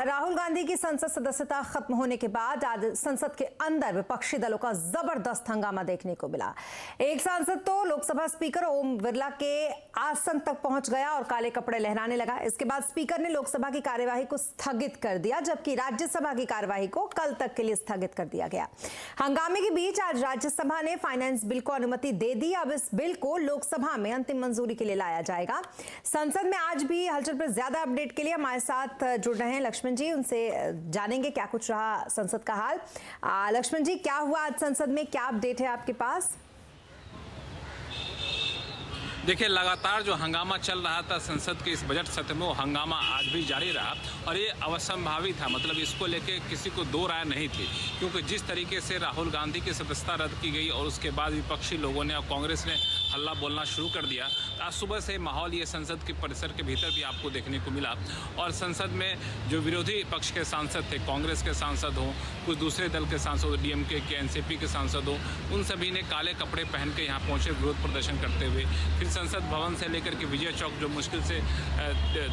राहुल गांधी की संसद सदस्यता खत्म होने के बाद आज संसद के अंदर विपक्षी दलों का जबरदस्त हंगामा देखने को मिला। एक सांसद तो लोकसभा स्पीकर ओम बिरला के आसन तक पहुंच गया और काले कपड़े लहराने लगा। इसके बाद स्पीकर ने लोकसभा की कार्यवाही को स्थगित कर दिया, जबकि राज्यसभा की कार्यवाही को कल तक के लिए स्थगित कर दिया गया। हंगामे के बीच आज राज्यसभा ने फाइनेंस बिल को अनुमति दे दी। अब इस बिल को लोकसभा में अंतिम मंजूरी के लिए लाया जाएगा। संसद में आज भी हलचल पर ज्यादा अपडेट के लिए हमारे साथ जुड़ रहे हैं लक्ष्मण जी, उनसे जानेंगे क्या कुछ रहा संसद का हाल। लक्ष्मण जी, क्या हुआ आज संसद में, क्या अपडेट है आपके पास? देखिए, लगातार जो हंगामा चल रहा था संसद के इस बजट सत्र में, वो हंगामा आज भी जारी रहा और ये अवसंभावी था। मतलब इसको लेके किसी को दो राय नहीं थी, क्योंकि जिस तरीके से राहुल गांधी की सदस्यता रद्द की गई और उसके बाद विपक्षी लोगों ने और कांग्रेस ने हल्ला बोलना शुरू कर दिया। आज सुबह से माहौल ये संसद के परिसर के भीतर भी आपको देखने को मिला और संसद में जो विरोधी पक्ष के सांसद थे, कांग्रेस के सांसद हों, कुछ दूसरे दल के सांसद, डीएमके के, एनसीपी के सांसद हों, उन सभी ने काले कपड़े पहन के यहाँ पहुंचे विरोध प्रदर्शन करते हुए। फिर संसद भवन से लेकर के विजय चौक, जो मुश्किल से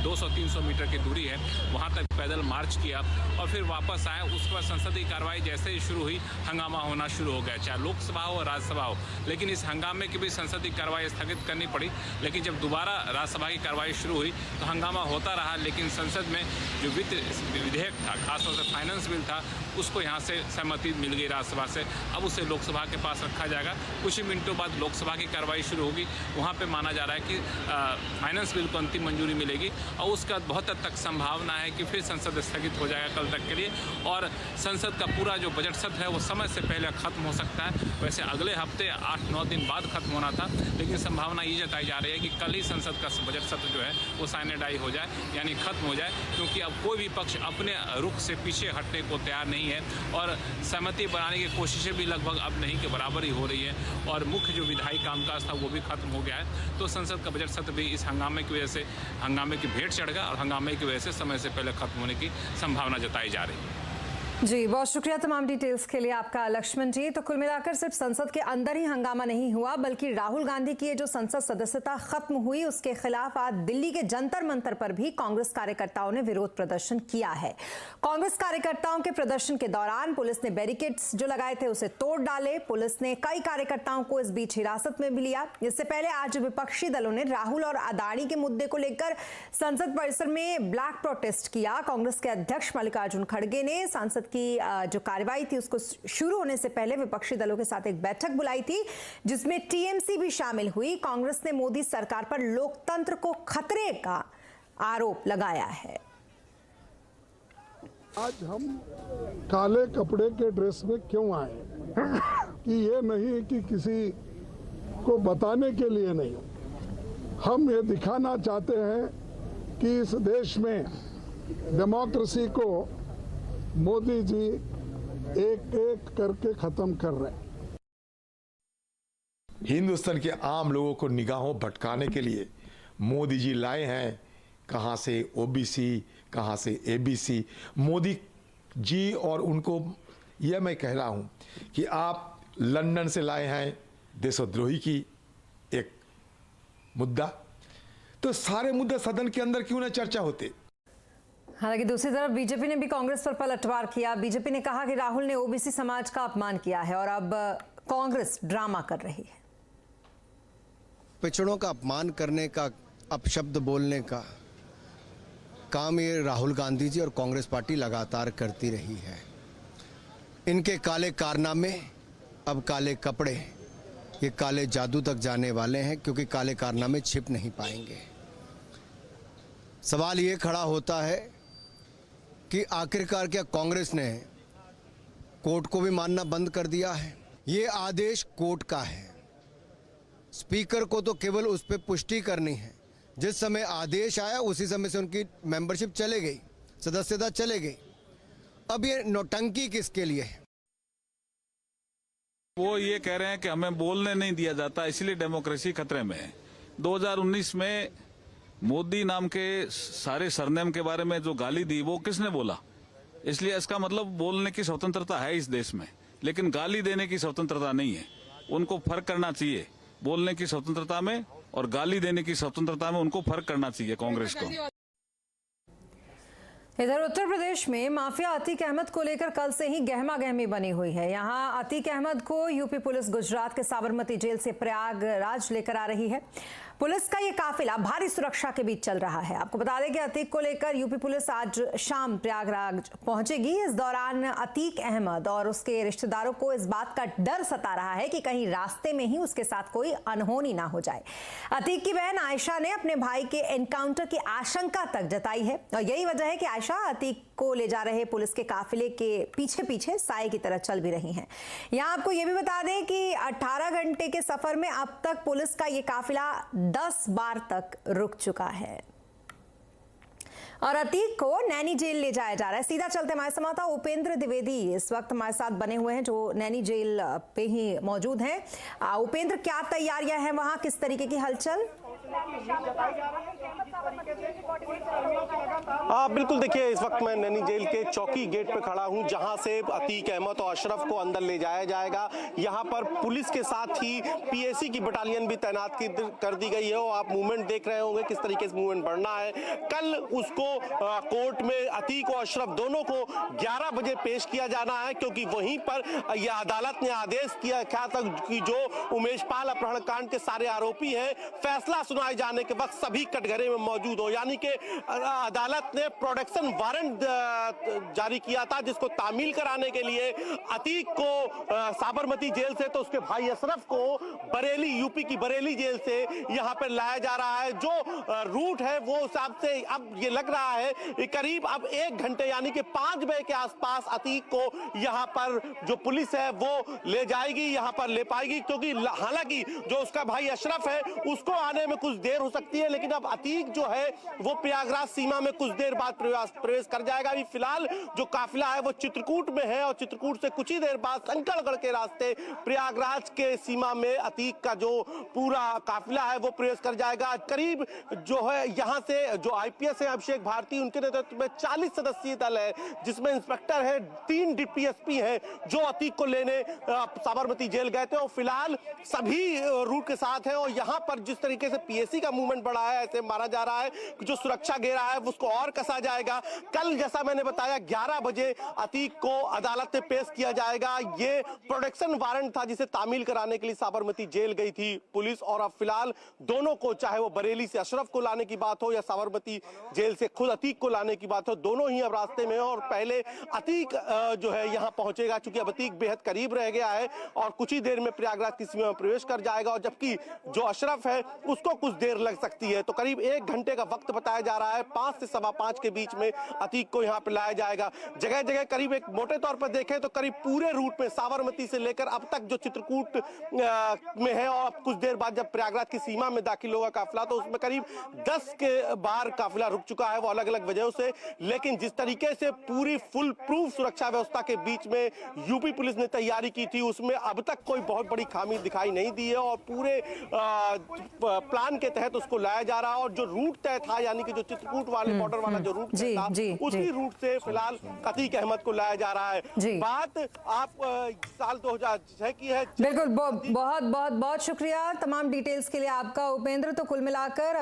200-300 मीटर की दूरी है, वहाँ तक पैदल मार्च किया और फिर वापस आए। उस पर संसद की कार्रवाई जैसे ही शुरू हुई, हंगामा होना शुरू हो गया, चाहे लोकसभा हो राज्यसभा हो। लेकिन इस हंगामे के भी संसद की कार्रवाई स्थगित करनी पड़ी। लेकिन जब दोबारा राज्यसभा की कार्रवाई शुरू हुई तो हंगामा होता रहा। लेकिन संसद में जो वित्त विधेयक था, खासतौर से फाइनेंस बिल था, उसको यहाँ से सहमति मिल गई राज्यसभा से। अब उसे लोकसभा के पास रखा जाएगा। कुछ ही मिनटों बाद लोकसभा की कार्रवाई शुरू होगी। वहाँ पे माना जा रहा है कि फाइनेंस बिल को अंतिम मंजूरी मिलेगी और उसका बहुत हद तक संभावना है कि फिर संसद स्थगित हो जाएगा कल तक के लिए और संसद का पूरा जो बजट सत्र है वो समय से पहले खत्म हो सकता है। वैसे अगले हफ्ते 8-9 दिन बाद खत्म होना था, लेकिन संभावना ये जताई जा रही है कि कल ही संसद का बजट सत्र जो है वो साइनेडाई हो जाए, यानी खत्म हो जाए, क्योंकि अब कोई भी पक्ष अपने रुख से पीछे हटने को तैयार नहीं है और सहमति बनाने की कोशिशें भी लगभग अब नहीं के बराबर ही हो रही है और मुख्य जो विधायी कामकाज था वो भी खत्म हो गया है। तो संसद का बजट सत्र भी इस हंगामे की वजह से हंगामे की भेंट चढ़ गया और हंगामे की वजह से समय से पहले खत्म होने की संभावना जताई जा रही है। जी, बहुत शुक्रिया तमाम डिटेल्स के लिए आपका लक्ष्मण जी। तो कुल मिलाकर सिर्फ संसद के अंदर ही हंगामा नहीं हुआ, बल्कि राहुल गांधी की जो संसद सदस्यता खत्म हुई उसके खिलाफ आज दिल्ली के जंतर मंतर पर भी कांग्रेस कार्यकर्ताओं ने विरोध प्रदर्शन किया है। कांग्रेस कार्यकर्ताओं के प्रदर्शन के दौरान पुलिस ने बैरिकेड्स जो लगाए थे उसे तोड़ डाले। पुलिस ने कई कार्यकर्ताओं को इस बीच हिरासत में भी लिया। इससे पहले आज विपक्षी दलों ने राहुल और अदानी के मुद्दे को लेकर संसद परिसर में ब्लैक प्रोटेस्ट किया। कांग्रेस के अध्यक्ष मल्लिकार्जुन खड़गे ने संसद की जो कार्रवाई थी उसको शुरू होने से पहले विपक्षी दलों के साथ एक बैठक बुलाई थी, जिसमें टीएमसी भी शामिल हुई। कांग्रेस ने मोदी सरकार पर लोकतंत्र को खतरे का आरोप लगाया है। आज हम काले कपड़े के ड्रेस में क्यों आए कि ये नहीं कि किसी को बताने के लिए नहीं, हम ये दिखाना चाहते हैं कि इस देश में डेमोक्रेसी को मोदी जी एक एक करके खत्म कर रहे हैं। हिंदुस्तान के आम लोगों को निगाहों भटकाने के लिए मोदी जी लाए हैं कहां से ओबीसी, कहां से एबीसी। मोदी जी और उनको यह मैं कह रहा हूं कि आप लंदन से लाए हैं देशद्रोही की एक मुद्दा, तो सारे मुद्दे सदन के अंदर क्यों ना चर्चा होते। हालांकि दूसरी तरफ बीजेपी ने भी कांग्रेस पर पलटवार किया। बीजेपी ने कहा कि राहुल ने ओबीसी समाज का अपमान किया है और अब कांग्रेस ड्रामा कर रही है। पिछड़ों का अपमान करने का, अपशब्द बोलने का काम ये राहुल गांधी जी और कांग्रेस पार्टी लगातार करती रही है। इनके काले कारनामे, अब काले कपड़े, ये काले जादू तक जाने वाले हैं, क्योंकि काले कारनामे छिप नहीं पाएंगे। सवाल ये खड़ा होता है कि आखिरकार क्या कांग्रेस ने कोर्ट को भी मानना बंद कर दिया है? ये आदेश कोर्ट का है, स्पीकर को तो केवल उस पर पुष्टि करनी है। जिस समय आदेश आया उसी समय से उनकी मेंबरशिप चले गई, सदस्यता चले गई। अब ये नौटंकी किसके लिए है? वो ये कह रहे हैं कि हमें बोलने नहीं दिया जाता, इसलिए डेमोक्रेसी खतरे में है। 2019 में मोदी नाम के सारे सरनेम के बारे में जो गाली दी वो किसने बोला? इसलिए इसका मतलब बोलने की स्वतंत्रता है इस देश में, लेकिन गाली देने की स्वतंत्रता नहीं है। उनको फर्क करना चाहिए, बोलने की स्वतंत्रता में और गाली देने की स्वतंत्रता में उनको फर्क करना चाहिए कांग्रेस को। इधर उत्तर प्रदेश में माफिया अतीक अहमद को लेकर कल से ही गहमा गहमी बनी हुई है। यहां अतीक अहमद को यूपी पुलिस गुजरात के साबरमती जेल से प्रयागराज लेकर आ रही है। पुलिस का ये काफिला भारी सुरक्षा के बीच चल रहा है। आपको बता दें कि अतीक को लेकर यूपी पुलिस आज शाम प्रयागराज पहुंचेगी। इस दौरान अतीक अहमद और उसके रिश्तेदारों को इस बात का डर सता रहा है कि कहीं रास्ते में ही उसके साथ कोई अनहोनी ना हो जाए। अतीक की बहन आयशा ने अपने भाई के एनकाउंटर की आशंका तक जताई है और यही वजह है कि आयशा अतीक को ले जा रहे पुलिस के काफिले के पीछे पीछे साए की तरह चल भी रही हैं। यहां आपको यह भी बता दें कि 18 घंटे के सफर में अब तक पुलिस का यह काफिला 10 बार तक रुक चुका है और अतीक को नैनी जेल ले जाया जा रहा है। सीधा चलते हमारे संवाददाता उपेंद्र द्विवेदी इस वक्त हमारे साथ बने हुए हैं, जो नैनी जेल पे ही मौजूद हैं। उपेंद्र, क्या तैयारियां हैं वहां, किस तरीके की हलचल? बिल्कुल, देखिए इस वक्त मैं नैनी जेल के चौकी गेट पे खड़ा हूं, जहां से अतीक अहमद और अशरफ को अंदर ले जाया जाएगा। यहां पर पुलिस के साथ ही पीएसी की बटालियन भी तैनात कर दी गई है और आप मूवमेंट देख रहे होंगे किस तरीके से मूवमेंट बढ़ना है। कल उसको कोर्ट में अतीक और अशरफ दोनों को 11 बजे पेश किया जाना है, क्योंकि वहीं पर यह अदालत ने आदेश किया था कि जो उमेश पाल अपहरण कांड के सारे आरोपी हैं, फैसला सुनाए जाने के वक्त सभी कटघरे में मौजूद हो। यानी कि अदालत ने प्रोडक्शन वारंट जारी किया था, जिसको तामील कराने के लिए अतीक को साबरमती जेल से तो उसके भाई अशरफ को बरेली, यूपी की बरेली जेल से यहां पर लाया जा रहा है। जो रूट है वो हिसाब से अब ये लग रहा है करीब अब 1 घंटे यानी कि 5 बजे के आसपास अतीक को यहां पर जो पुलिस है वो ले जाएगी, यहां पर ले पाएगी, क्योंकि हालांकि जो उसका भाई अशरफ है उसको आने में कुछ देर हो सकती है, लेकिन अब अतीक जो है वो प्रयागराज सीमा में कुछ देर बाद प्रवेश कर जाएगा। अभी फिलहाल जो काफिला है वो चित्रकूट में है और चित्रकूट से कुछ ही देर बाद संकलगढ़ के रास्ते प्रयागराज के सीमा में अतीक का जो पूरा काफिला है वो प्रवेश कर जाएगा। करीब जो है यहाँ से जो आईपीएस है अभिषेक भारती, उनके नेतृत्व में 40 सदस्यीय दल है, जिसमें इंस्पेक्टर है, 3 डीपीएसपी हैं जो अतीक को लेने साबरमती जेल गए थे और फिलहाल सभी रूट के साथ हैं। और यहाँ पर जिस तरीके से पीएसी का मूवमेंट बढ़ा है, ऐसे माना जा रहा है कि जो सुरक्षा घेरा है उसको और कसा जाएगा। कल जैसा मैंने बताया 11 बजे अतीक को अदालत में पेश किया जाएगा। ये प्रोडक्शन वारंट था जिसे तामील कराने के लिए साबरमती जेल गई थी पुलिस, और अब फिलहाल दोनों को, चाहे वो बरेली से अशरफ को लाने की बात हो या साबरमती जेल से खुद अतीक को लाने की बात हो, दोनों ही अब रास्ते में हैं। और पहले अतीक जो है यहाँ पहुंचेगा, चूंकि अब अतीक बेहद करीब रह गया है और कुछ ही देर में प्रयागराज की सीमा में प्रवेश कर जाएगा, और जबकि जो अशरफ है उसको कुछ देर लग सकती है। तो करीब 1 घंटे का वक्त बताया जा रहा है। 5 से 5:15 के बीच में अतीक को यहाँ पे लाया जाएगा। जगह जगह करीब एक मोटे तौर पर देखें तो करीब पूरे रूट में साबरमती से लेकर अब तक जो चित्रकूट में है, और अब कुछ देर बाद जब प्रयागराज की सीमा में दाखिल होगा काफिला, तो उसमें करीब 10 के बार काफिला रुक चुका है, वो अलग अलग वजहों से। लेकिन जिस तरीके से पूरी फुल प्रूफ सुरक्षा व्यवस्था के बीच में यूपी पुलिस ने तैयारी की थी, उसमें अब तक कोई बहुत बड़ी खामी दिखाई नहीं दी है और पूरे प्लान के तहत उसको लाया जा रहा है। और जो रूट तय था, यानी कि जो चित्रकूट वाले बॉर्डर वाला जो रूट तय था, उसी रूट से फिलहाल अतीक अहमद को लाया जा रहा है। बात आप साल 2006 की है। बिल्कुल, बहुत बहुत बहुत शुक्रिया तमाम डिटेल्स के लिए आपका उपेंद्र। तो कुल मिलाकर